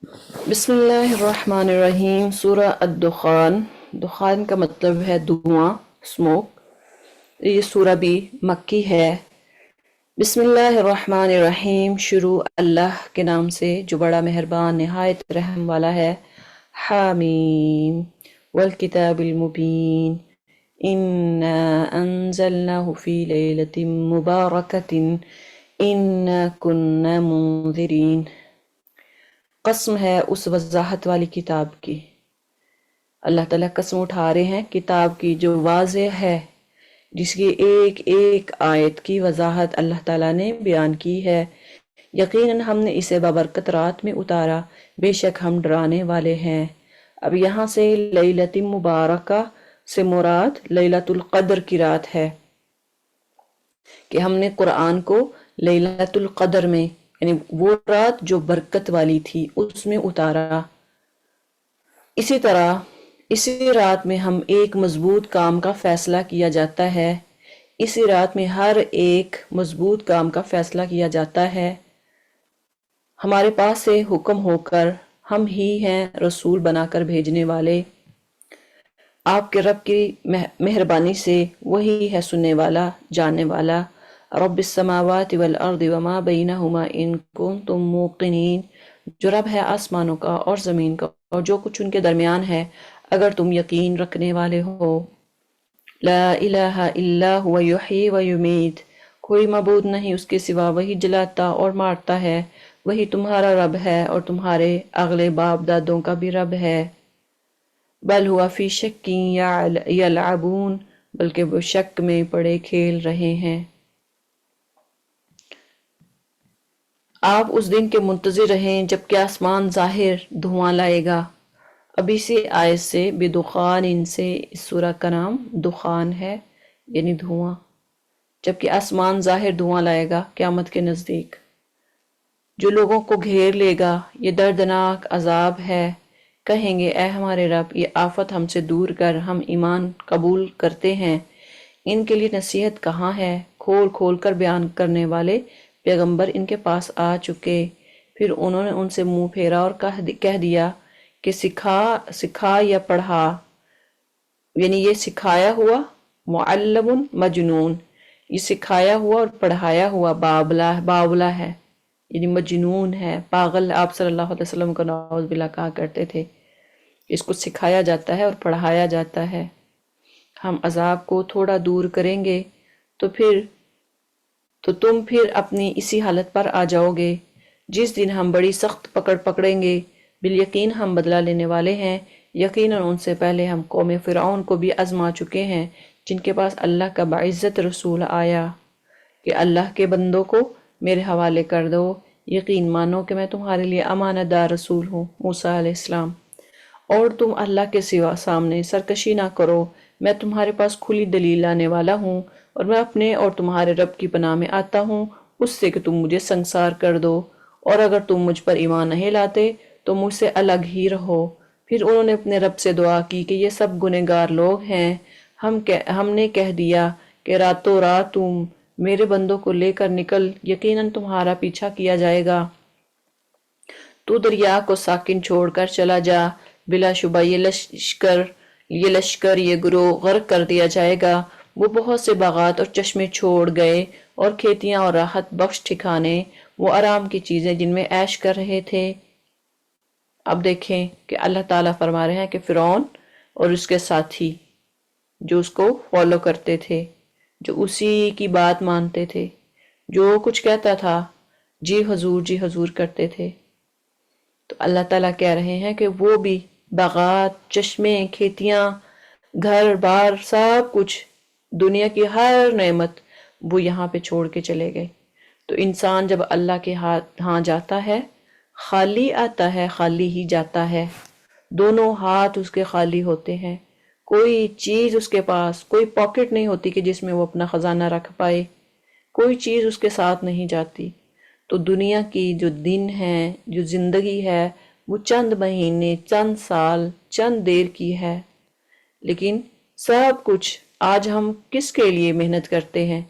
بسم اللہ الرحمن الرحیم۔ سورہ الدخان۔ دخان کا مطلب ہے دھواں، اسموک۔ یہ سورہ بھی مکی ہے۔ بسم اللہ الرحمن الرحیم، شروع اللہ کے نام سے جو بڑا مہربان نہایت رحم والا ہے۔ حامیم والکتاب المبین، انا انزلناہ فی لیلۃ مبارکۃ انا کنا منذرین۔ قسم ہے اس وضاحت والی کتاب کی۔ اللہ تعالیٰ قسم اٹھا رہے ہیں کتاب کی جو واضح ہے، جس کی ایک ایک آیت کی وضاحت اللہ تعالیٰ نے بیان کی ہے۔ یقیناً ہم نے اسے بابرکت رات میں اتارا، بے شک ہم ڈرانے والے ہیں۔ اب یہاں سے لیلۃ مبارکہ سے مراد لیلۃ القدر کی رات ہے، کہ ہم نے قرآن کو لیلۃ القدر میں، یعنی وہ رات جو برکت والی تھی، اس میں اتارا۔ اسی طرح اسی رات میں ہم ایک مضبوط کام کا فیصلہ کیا جاتا ہے۔ اسی رات میں ہر ایک مضبوط کام کا فیصلہ کیا جاتا ہے۔ ہمارے پاس سے حکم ہو کر ہم ہی ہیں رسول بنا کر بھیجنے والے۔ آپ کے رب کی مہربانی سے وہی ہے سننے والا، جاننے والا۔ رب السماوات والارض وما بینہما ان کنتم موقنین، جو رب ہے آسمانوں کا اور زمین کا اور جو کچھ ان کے درمیان ہے، اگر تم یقین رکھنے والے ہو۔ لا الہ الا هو یحیی و یمیت، کوئی معبود نہیں اس کے سوا، وہی جلاتا اور مارتا ہے، وہی تمہارا رب ہے اور تمہارے اگلے باپ دادوں کا بھی رب ہے۔ بل ہوا فی شک یلعبون، بلکہ وہ شک میں پڑے کھیل رہے ہیں۔ آپ اس دن کے منتظر رہیں جب کہ آسمان ظاہر دھواں لائے گا۔ اب اسی آیت سے بدخان، ان سے اس سورہ کا نام دخان ہے، یعنی دھواں۔ جبکہ آسمان ظاہر دھواں لائے گا قیامت کے نزدیک، جو لوگوں کو گھیر لے گا، یہ دردناک عذاب ہے۔ کہیں گے اے ہمارے رب، یہ آفت ہم سے دور کر، ہم ایمان قبول کرتے ہیں۔ ان کے لیے نصیحت کہاں ہے؟ کھول کھول کر بیان کرنے والے پیغمبر ان کے پاس آ چکے۔ پھر انہوں نے ان سے منہ پھیرا اور کہہ دیا کہ سکھا یا پڑھا، یعنی یہ سکھایا ہوا معلم مجنون، یہ سکھایا ہوا اور پڑھایا ہوا باولا ہے، یعنی مجنون ہے، پاگل۔ آپ صلی اللہ علیہ وسلم کو نعوذ باللہ کہا کرتے تھے، اس کو سکھایا جاتا ہے اور پڑھایا جاتا ہے۔ ہم عذاب کو تھوڑا دور کریں گے تو تم پھر اپنی اسی حالت پر آ جاؤ گے، جس دن ہم بڑی سخت پکڑ پکڑیں گے۔ بالیقین ہم بدلہ لینے والے ہیں۔ یقیناً ان سے پہلے ہم قوم فرعون کو بھی آزما چکے ہیں، جن کے پاس اللہ کا باعزت رسول آیا کہ اللہ کے بندوں کو میرے حوالے کر دو، یقین مانو کہ میں تمہارے لیے امانت دار رسول ہوں، موسیٰ علیہ السلام، اور تم اللہ کے سوا سامنے سرکشی نہ کرو، میں تمہارے پاس کھلی دلیل لانے والا ہوں، اور میں اپنے اور تمہارے رب کی پناہ میں آتا ہوں اس سے کہ تم مجھے سنگسار کر دو، اور اگر تم مجھ پر ایمان نہیں لاتے تو مجھ سے الگ ہی رہو۔ پھر انہوں نے اپنے رب سے دعا کی کہ یہ سب گنہگار لوگ ہیں۔ ہم نے کہہ دیا کہ راتوں رات تم میرے بندوں کو لے کر نکل، یقیناً تمہارا پیچھا کیا جائے گا۔ تو دریا کو ساکن چھوڑ کر چلا جا، بلا شبہ یہ لشکر یہ گروہ غرق کر دیا جائے گا۔ وہ بہت سے باغات اور چشمے چھوڑ گئے اور کھیتیاں اور راحت بخش ٹھکانے، وہ آرام کی چیزیں جن میں عیش کر رہے تھے۔ اب دیکھیں کہ اللہ تعالیٰ فرما رہے ہیں کہ فرعون اور اس کے ساتھی جو اس کو فالو کرتے تھے، جو اسی کی بات مانتے تھے، جو کچھ کہتا تھا جی حضور کرتے تھے، تو اللہ تعالیٰ کہہ رہے ہیں کہ وہ بھی باغات، چشمے، کھیتیاں، گھر بار، سب کچھ، دنیا کی ہر نعمت وہ یہاں پہ چھوڑ کے چلے گئے۔ تو انسان جب اللہ کے ہاں جاتا ہے، خالی آتا ہے، خالی ہی جاتا ہے، دونوں ہاتھ اس کے خالی ہوتے ہیں، کوئی چیز اس کے پاس، کوئی پاکٹ نہیں ہوتی کہ جس میں وہ اپنا خزانہ رکھ پائے، کوئی چیز اس کے ساتھ نہیں جاتی۔ تو دنیا کی جو دن ہے، جو زندگی ہے، وہ چند مہینے، چند سال، چند دیر کی ہے، لیکن سب کچھ آج ہم کس کے لیے محنت کرتے ہیں،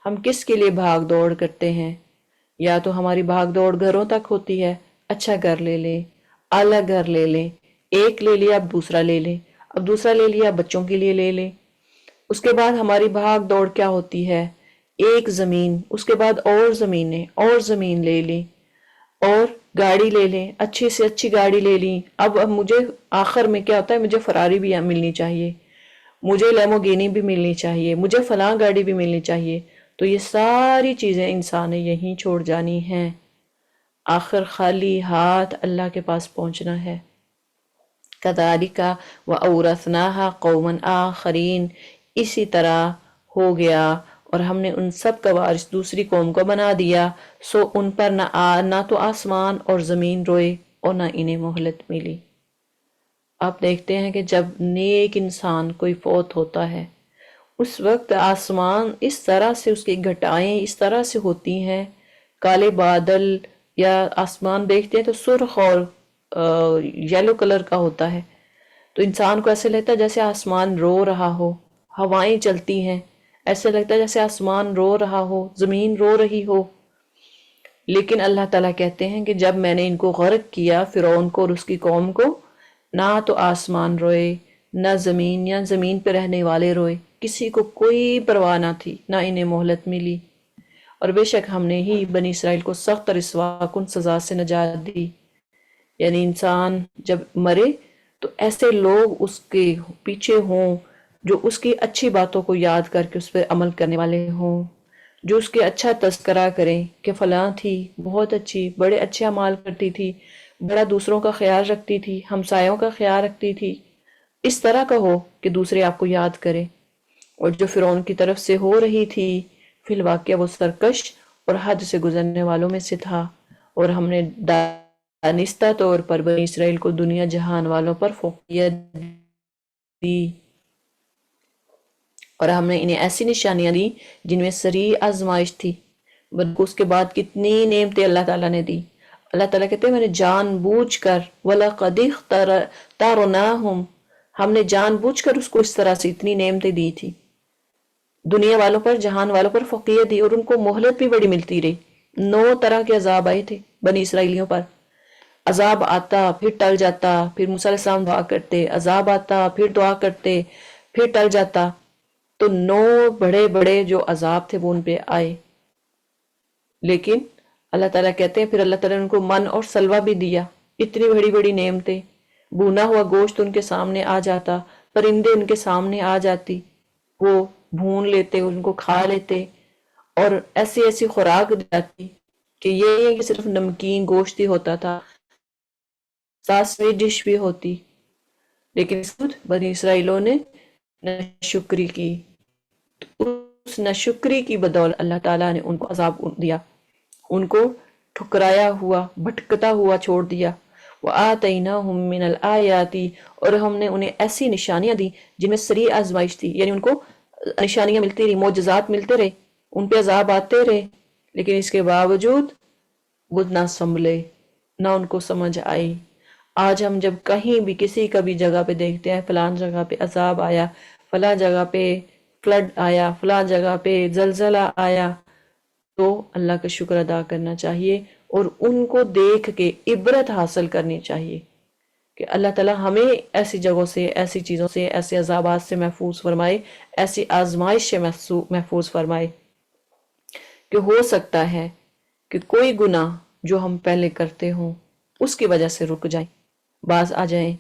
ہم کس کے لیے بھاگ دوڑ کرتے ہیں؟ یا تو ہماری بھاگ دوڑ گھروں تک ہوتی ہے، اچھا گھر لے لیں، اعلیٰ گھر لے لیں، ایک لے لیا اب دوسرا لے لیں، اب دوسرا لے لیا بچوں کے لیے لے لیں، اس کے بعد ہماری بھاگ دوڑ کیا ہوتی ہے، ایک زمین، اس کے بعد اور زمینیں اور زمین لے لیں، اور گاڑی لے لیں، اچھی سے اچھی گاڑی لے لیں، اب مجھے آخر میں کیا ہوتا ہے، مجھے فراری بھی ملنی چاہیے، مجھے لیموگینی بھی ملنی چاہیے، مجھے فلاں گاڑی بھی ملنی چاہیے، تو یہ ساری چیزیں انسان نے یہیں چھوڑ جانی ہیں، آخر خالی ہاتھ اللہ کے پاس پہنچنا ہے۔ کذالک وَأَوْرَثْنَاهَا قَوْمًا آخَرِينَ، اسی طرح ہو گیا اور ہم نے ان سب کا وارث دوسری قوم کو بنا دیا، سو ان پر نہ تو آسمان اور زمین روئے اور نہ انہیں مہلت ملی۔ آپ دیکھتے ہیں کہ جب نیک انسان کوئی فوت ہوتا ہے اس وقت آسمان اس طرح سے، اس کی گھٹائیں اس طرح سے ہوتی ہیں، کالے بادل یا آسمان دیکھتے ہیں تو سرخ اور یلو کلر کا ہوتا ہے، تو انسان کو ایسے لگتا ہے جیسے آسمان رو رہا ہو، ہوائیں چلتی ہیں ایسے لگتا ہے جیسے آسمان رو رہا ہو، زمین رو رہی ہو۔ لیکن اللہ تعالیٰ کہتے ہیں کہ جب میں نے ان کو غرق کیا، فرعون کو اور اس کی قوم کو، نہ تو آسمان روئے نہ زمین یا زمین پہ رہنے والے روئے، کسی کو کوئی پرواہ نہ تھی، نہ انہیں مہلت ملی، اور بے شک ہم نے ہی بنی اسرائیل کو سخت رسوا کن سزا سے نجات دی۔ یعنی انسان جب مرے تو ایسے لوگ اس کے پیچھے ہوں جو اس کی اچھی باتوں کو یاد کر کے اس پہ عمل کرنے والے ہوں، جو اس کے اچھا تذکرہ کریں کہ فلاں تھی بہت اچھی، بڑے اچھے اعمال کرتی تھی، بڑا دوسروں کا خیال رکھتی تھی، ہمسایوں کا خیال رکھتی تھی، اس طرح کا ہو کہ دوسرے آپ کو یاد کریں۔ اور جو فرعون کی طرف سے ہو رہی تھی فی الواقعہ وہ سرکش اور حد سے گزرنے والوں میں سے تھا، اور ہم نے دانستہ طور پر بنی اسرائیل کو دنیا جہان والوں پر فوقیت دی، اور ہم نے انہیں ایسی نشانیاں دی جن میں سری آزمائش تھی، بلکہ اس کے بعد کتنی نعمتیں اللہ تعالیٰ نے دی۔ اللہ تعالیٰ کہتے ہیں میں نے جان بوجھ کر وَلَقَدِ اخْتَرْنَاهُمْ، ہم نے جان بوجھ کر اس کو اس طرح سے اتنی نعمتیں دی تھی، دنیا والوں پر جہان والوں پر فوقیت دی، اور ان کو مہلت بھی بڑی ملتی رہی۔ 9 طرح کے عذاب آئے تھے بنی اسرائیلیوں پر، عذاب آتا پھر ٹل جاتا، پھر موسیٰ علیہ السلام دعا کرتے، عذاب آتا پھر دعا کرتے، پھر ٹل جاتا، تو 9 بڑے بڑے جو عذاب تھے وہ ان پہ آئے، لیکن اللہ تعالیٰ کہتے ہیں پھر اللہ تعالیٰ نے ان کو من اور سلوہ بھی دیا، اتنی بڑی بڑی نعمتیں، بھونا ہوا گوشت ان کے سامنے آ جاتا، پرندے ان کے سامنے آ جاتی، وہ بھون لیتے، ان کو کھا لیتے، اور ایسی ایسی خوراک دی جاتی کہ یہ نہیں کہ صرف نمکین گوشت ہی ہوتا تھا، ساتھ ڈش بھی ہوتی، لیکن خود بنی اسرائیلوں نے ناشکری کی، اس ناشکری کی بدولت اللہ تعالیٰ نے ان کو عذاب دیا، ان کو ٹھکرایا ہوا بھٹکتا ہوا چھوڑ دیا۔ وَآتَيْنَاهُمْ مِنَ الْآيَاتِ، اور ہم نے انہیں ایسی نشانیاں دی جن میں سری آزمائش تھی، یعنی ان کو نشانیاں ملتی رہی، معجزات ملتے رہے، ان پہ عذاب آتے رہے، لیکن اس کے باوجود وہ نہ سنبھلے، نہ ان کو سمجھ آئی۔ آج ہم جب کہیں بھی کسی کا بھی جگہ پہ دیکھتے ہیں فلان جگہ پہ عذاب آیا، فلاں جگہ پہ فلڈ آیا، فلاں جگہ پہ زلزلہ آیا، تو اللہ کا شکر ادا کرنا چاہیے اور ان کو دیکھ کے عبرت حاصل کرنی چاہیے کہ اللہ تعالیٰ ہمیں ایسی جگہوں سے، ایسی چیزوں سے، ایسے عذابات سے محفوظ فرمائے، ایسی آزمائش سے محفوظ فرمائے، کہ ہو سکتا ہے کہ کوئی گناہ جو ہم پہلے کرتے ہوں اس کی وجہ سے رک جائیں، باز آ جائیں۔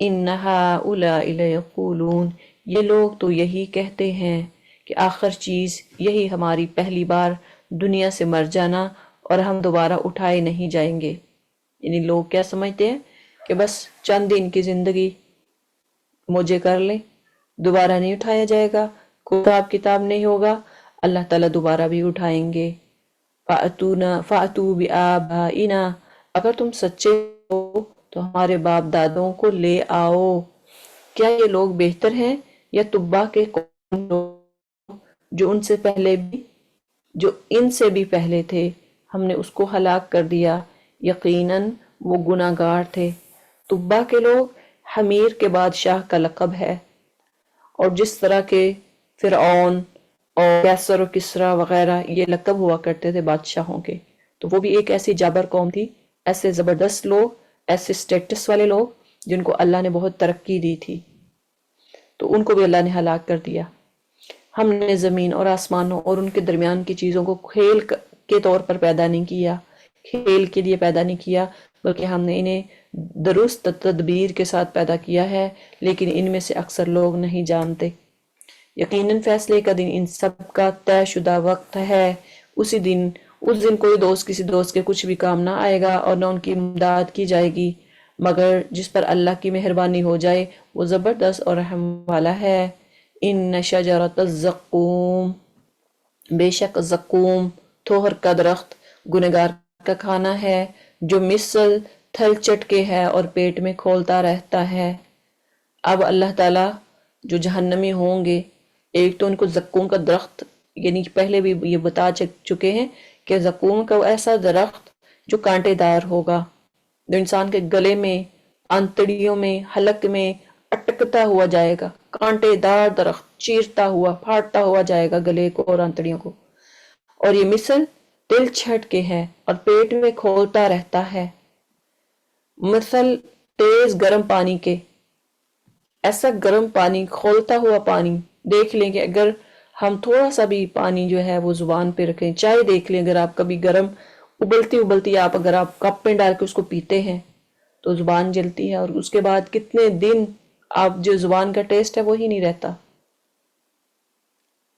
اِنَّ هَٰؤُلَاءِ لَيَقُولُونَ، یہ لوگ تو یہی کہتے ہیں کہ آخر چیز یہی ہماری پہلی بار دنیا سے مر جانا اور ہم دوبارہ اٹھائے نہیں جائیں گے۔ یعنی لوگ کیا سمجھتے ہیں کہ بس چند دن کی زندگی موجے کر لیں، دوبارہ نہیں اٹھایا جائے گا، کوئی حساب کتاب نہیں ہوگا، اللہ تعالیٰ دوبارہ بھی اٹھائیں گے۔ فَأْتُوا بِآبَائِنَا، اگر تم سچے ہو تو ہمارے باپ دادوں کو لے آؤ۔ کیا یہ لوگ بہتر ہیں یا تبا کے قوم لوگ جو ان سے پہلے بھی، جو ان سے بھی پہلے تھے، ہم نے اس کو ہلاک کر دیا، یقیناً وہ گناہ گار تھے۔ تبا کے لوگ حمیر کے بادشاہ کا لقب ہے، اور جس طرح کے فرعون اور کیسر و کسریٰ وغیرہ یہ لقب ہوا کرتے تھے بادشاہوں کے، تو وہ بھی ایک ایسی جابر قوم تھی، ایسے زبردست لوگ ایسے اسٹیٹس والے لوگ جن کو اللہ نے بہت ترقی دی تھی، تو ان کو بھی اللہ نے ہلاک کر دیا۔ ہم نے زمین اور آسمانوں اور ان کے درمیان کی چیزوں کو کھیل کے طور پر پیدا نہیں کیا، کھیل کے لیے پیدا نہیں کیا، بلکہ ہم نے انہیں درست تدبیر کے ساتھ پیدا کیا ہے، لیکن ان میں سے اکثر لوگ نہیں جانتے۔ یقیناً فیصلے کا دن ان سب کا طے شدہ وقت ہے۔ اس دن کوئی دوست کسی دوست کے کچھ بھی کام نہ آئے گا اور نہ ان کی امداد کی جائے گی، مگر جس پر اللہ کی مہربانی ہو جائے وہ زبردست اور رحم والا ہے۔ ان شجرۃ الزقوم، بے شک زقوم تھوہر کا درخت گنہگار کا کھانا ہے، جو مثل تھل چٹکے ہے اور پیٹ میں کھولتا رہتا ہے۔ اب اللہ تعالیٰ جو جہنمی ہوں گے، ایک تو ان کو زقوم کا درخت، یعنی پہلے بھی یہ بتا چکے ہیں کہ زقوم کا ایسا درخت جو کانٹے دار ہوگا، جو انسان کے گلے میں، آنتڑیوں میں، حلق میں اٹکتا ہوا جائے گا، کانٹے دار درخت چیرتا ہوا پھاڑتا ہوا جائے گا گلے کو اور آنتڑیوں کو، اور یہ مثل تل چھٹ کے ہے اور پیٹ میں کھولتا رہتا ہے، مثل تیز گرم پانی کے۔ ایسا گرم پانی، کھولتا ہوا پانی، دیکھ لیں کہ اگر ہم تھوڑا سا بھی پانی جو ہے وہ زبان پہ رکھیں، چائے دیکھ لیں، اگر آپ کبھی گرم ابلتی اگر آپ کپ میں ڈال کے اس کو پیتے ہیں تو زبان جلتی ہے، اور اس کے بعد کتنے دن آپ جو زبان کا ٹیسٹ ہے وہی نہیں رہتا۔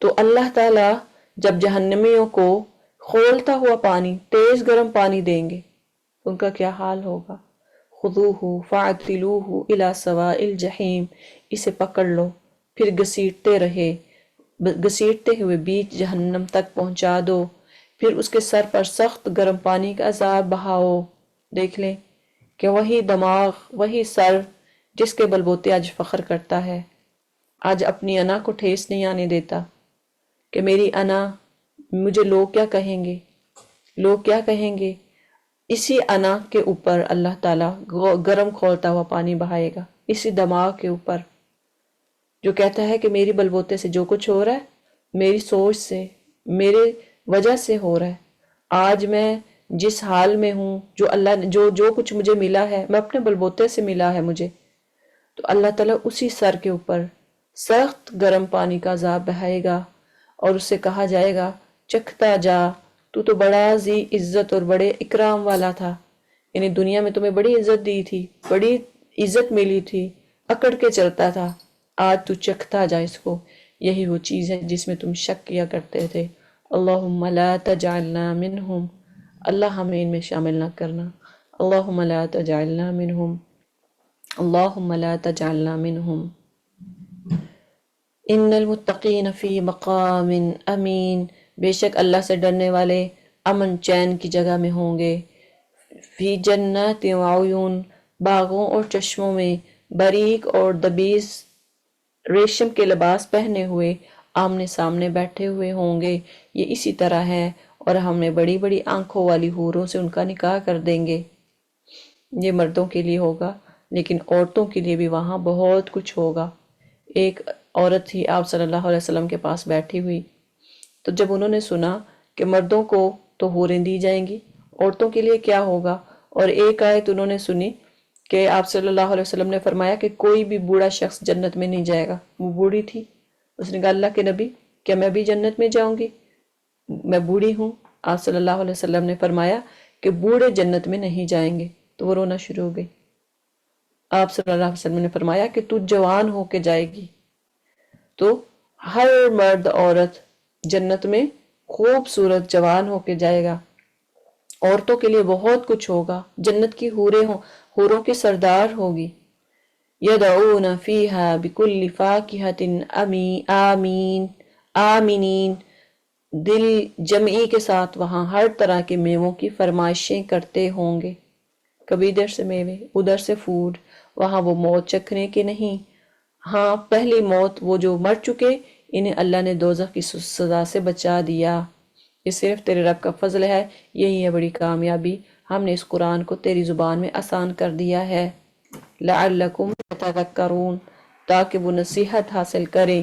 تو اللہ تعالیٰ جب جہنمیوں کو کھولتا ہوا پانی، تیز گرم پانی دیں گے، ان کا کیا حال ہوگا؟ خذوہ فاعتلوہ الی سواء الجحیم، اسے پکڑ لو پھر گھسیٹتے ہوئے بیچ جہنم تک پہنچا دو، پھر اس کے سر پر سخت گرم پانی کا عذاب بہاؤ۔ دیکھ لیں کہ وہی دماغ، وہی سر جس کے بلبوتے آج فخر کرتا ہے، آج اپنی انا کو ٹھیس نہیں آنے دیتا کہ میری انا، مجھے لوگ کیا کہیں گے، لوگ کیا کہیں گے۔ اسی انا کے اوپر اللہ تعالیٰ گرم کھولتا ہوا پانی بہائے گا، اسی دماغ کے اوپر جو کہتا ہے کہ میری بلبوتے سے جو کچھ ہو رہا ہے، میری سوچ سے، میرے وجہ سے ہو رہا ہے۔ آج میں جس حال میں ہوں، جو اللہ نے جو کچھ مجھے ملا ہے، میں اپنے بلبوتے سے ملا ہے مجھے، تو اللہ تعالیٰ اسی سر کے اوپر سخت گرم پانی کا عذاب بہائے گا، اور اس سے کہا جائے گا چکھتا جا، تو بڑا ذی عزت اور بڑے اکرام والا تھا، یعنی دنیا میں تمہیں بڑی عزت دی تھی، بڑی عزت ملی تھی، اکڑ کے چلتا تھا، آج تو چکھتا جا اس کو۔ یہی وہ چیز ہے جس میں تم شک کیا کرتے تھے۔ اللہم لا تجعلنا منہم، اللہ ہمیں ان میں شامل نہ کرنا۔ اللہم لا تجعلنا منہم، اللہم لا تجعلنا منہم۔ ان المتقین فی مقام امین، بے شک اللہ سے ڈرنے والے امن چین کی جگہ میں ہوں گے۔ فی جنات وعیون، باغوں اور چشموں میں، باریک اور دبیز ریشم کے لباس پہنے ہوئے آمنے سامنے بیٹھے ہوئے ہوں گے۔ یہ اسی طرح ہے، اور ہم نے بڑی بڑی آنکھوں والی حوروں سے ان کا نکاح کر دیں گے۔ یہ مردوں کے لیے ہوگا، لیکن عورتوں کے لیے بھی وہاں بہت کچھ ہوگا۔ ایک عورت تھی آپ صلی اللہ علیہ وسلم کے پاس بیٹھی ہوئی، تو جب انہوں نے سنا کہ مردوں کو تو حوریں دی جائیں گی، عورتوں کے لیے کیا ہوگا، اور ایک آیت انہوں نے سنی کہ آپ صلی اللہ علیہ وسلم نے فرمایا کہ کوئی بھی بوڑھا شخص جنت میں نہیں جائے گا۔ وہ بوڑھی تھی، اس نے کہا اللہ کے نبی کیا میں بھی جنت میں جاؤں گی؟ میں بوڑھی ہوں۔ آپ صلی اللہ علیہ وسلم نے فرمایا کہ بوڑھے جنت میں نہیں جائیں گے، تو وہ رونا شروع ہو گئی۔ آپ صلی اللہ علیہ وسلم نے فرمایا کہ تو جوان ہو کے جائے گی، تو ہر مرد عورت جنت میں خوبصورت جوان ہو کے جائے گا۔ عورتوں کے لیے بہت کچھ ہوگا، جنت کی حوروں کے سردار ہوگی۔ یدعون فیہا بکل فاکہۃ آمینین، دل جمعی کے ساتھ وہاں ہر طرح کے میووں کی فرمائشیں کرتے ہوں گے، کبھی ادھر سے میوے ادھر سے فوڈ، وہاں وہ موت چکھنے کی نہیں۔ ہاں، پہلی موت وہ جو مر چکے، انہیں اللہ نے دوزخ کی سزا سے بچا دیا۔ یہ صرف تیرے رب کا فضل ہے، یہی ہے بڑی کامیابی۔ ہم نے اس قرآن کو تیری زبان میں آسان کر دیا ہے، لعلکم تتذکرون، تاکہ وہ نصیحت حاصل کریں۔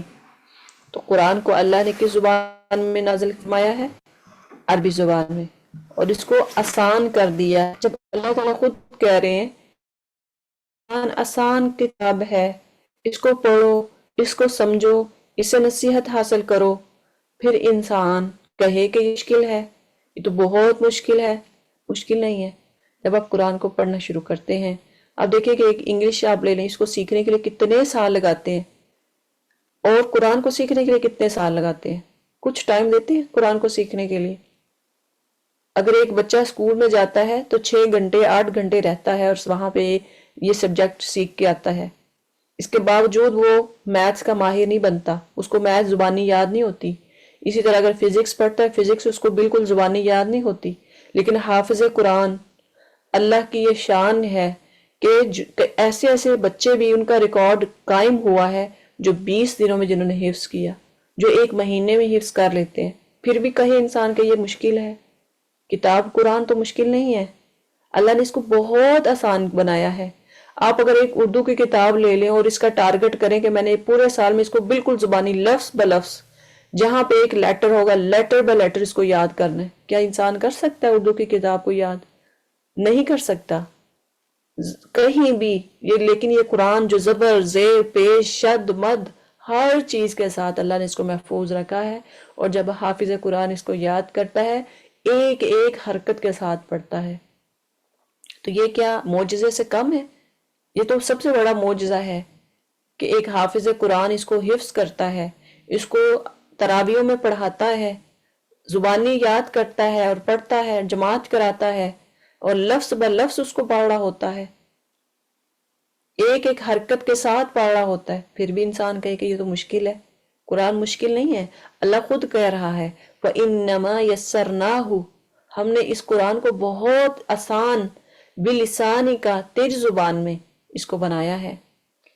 تو قرآن کو اللہ نے کس زبان میں نازل فرمایا ہے؟ عربی زبان میں، اور اس کو آسان کر دیا۔ جب اللہ تعالیٰ خود کہہ رہے ہیں آسان کتاب ہے، اس کو پڑھو، اس کو سمجھو، اس سے نصیحت حاصل کرو، پھر انسان کہے کہ یہ مشکل ہے، یہ تو بہت مشکل ہے۔ مشکل نہیں ہے۔ جب آپ قرآن کو پڑھنا شروع کرتے ہیں، آپ دیکھیں کہ ایک انگلش آپ لے لیں، اس کو سیکھنے کے لیے کتنے سال لگاتے ہیں، اور قرآن کو سیکھنے کے لیے کتنے سال لگاتے ہیں؟ کچھ ٹائم دیتے ہیں قرآن کو سیکھنے کے لیے؟ اگر ایک بچہ اسکول میں جاتا ہے تو 6 گھنٹے 8 گھنٹے رہتا ہے اور وہاں پہ یہ سبجیکٹ سیکھ کے آتا ہے، اس کے باوجود وہ میتھس کا ماہر نہیں بنتا، اس کو میتھس زبانی یاد نہیں ہوتی۔ اسی طرح اگر فزکس پڑھتا ہے، فزکس اس کو بالکل زبانی یاد نہیں ہوتی۔ لیکن حافظ قرآن، اللہ کی یہ شان ہے کہ ایسے ایسے بچے بھی ان کا ریکارڈ قائم ہوا ہے جو 20 دنوں میں جنہوں نے حفظ کیا، جو 1 مہینے میں حفظ کر لیتے ہیں۔ پھر بھی کہے انسان کہ یہ مشکل ہے۔ کتاب قرآن تو مشکل نہیں ہے، اللہ نے اس کو بہت آسان بنایا ہے۔ آپ اگر ایک اردو کی کتاب لے لیں اور اس کا ٹارگٹ کریں کہ میں نے پورے سال میں اس کو بالکل زبانی لفظ بلفظ، جہاں پہ ایک لیٹر ہوگا لیٹر بائی لیٹر اس کو یاد کرنا ہے، کیا انسان کر سکتا ہے اردو کی کتاب کو یاد؟ نہیں کر سکتا کہیں بھی۔ لیکن یہ قرآن جو زبر زیر پیش شد مد ہر چیز کے ساتھ اللہ نے اس کو محفوظ رکھا ہے، اور جب حافظ قرآن اس کو یاد کرتا ہے ایک ایک حرکت کے ساتھ پڑھتا ہے، تو یہ کیا معجزے سے کم ہے؟ یہ تو سب سے بڑا معجزہ ہے کہ ایک حافظ قرآن اس کو حفظ کرتا ہے، اس کو تراویحوں میں پڑھاتا ہے، زبانی یاد کرتا ہے اور پڑھتا ہے، جماعت کراتا ہے، اور لفظ بہ لفظ اس کو پڑھ رہا ہوتا ہے، ایک ایک حرکت کے ساتھ پڑھ رہا ہوتا ہے۔ پھر بھی انسان کہے کہ یہ تو مشکل ہے۔ قرآن مشکل نہیں ہے، اللہ خود کہہ رہا ہے وَإِنَّمَا يَسَّرْنَاهُ، ہم نے اس قرآن کو بہت آسان بِلِسَانِکَ، تیری زبان میں اس کو بنایا ہے،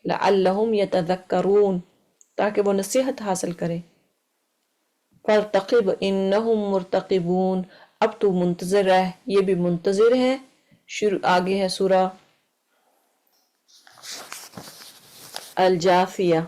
لَعَلَّهُمْ يَتَذَكَّرُونَ، تاکہ وہ نصیحت حاصل کریں۔ فَارْتَقِبْ إِنَّهُمْ مُرْتَقِبُونَ، اب تو منتظر رہ، یہ بھی منتظر ہے۔ شروع آگے ہے سورہ الجافیہ۔